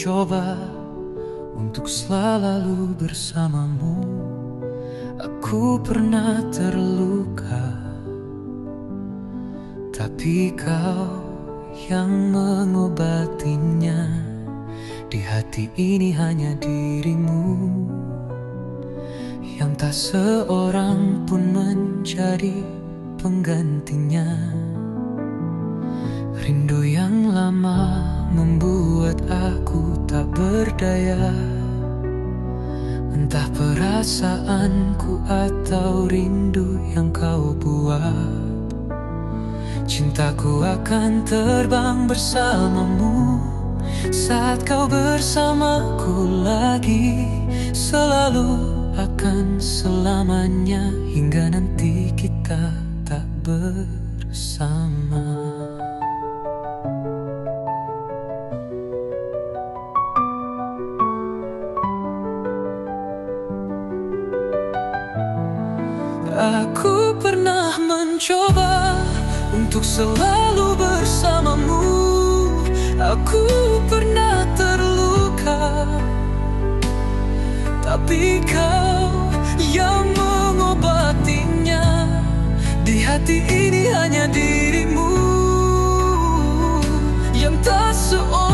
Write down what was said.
mencoba untuk selalu bersamamu. Aku pernah terluka, tapi kau yang mengobatinya. Di hati ini hanya dirimu, yang tak seorang pun menjadi penggantinya. Rindu yang lama membuat aku tak berdaya, entah perasaanku atau rindu yang kau buat. Cintaku akan terbang bersamamu saat kau bersamaku lagi, selalu akan selamanya hingga nanti kita tak bersama. Aku pernah mencoba untuk selalu bersamamu. Aku pernah terluka, tapi kau yang mengobatinya. Di hati ini hanya dirimu, yang tak seorang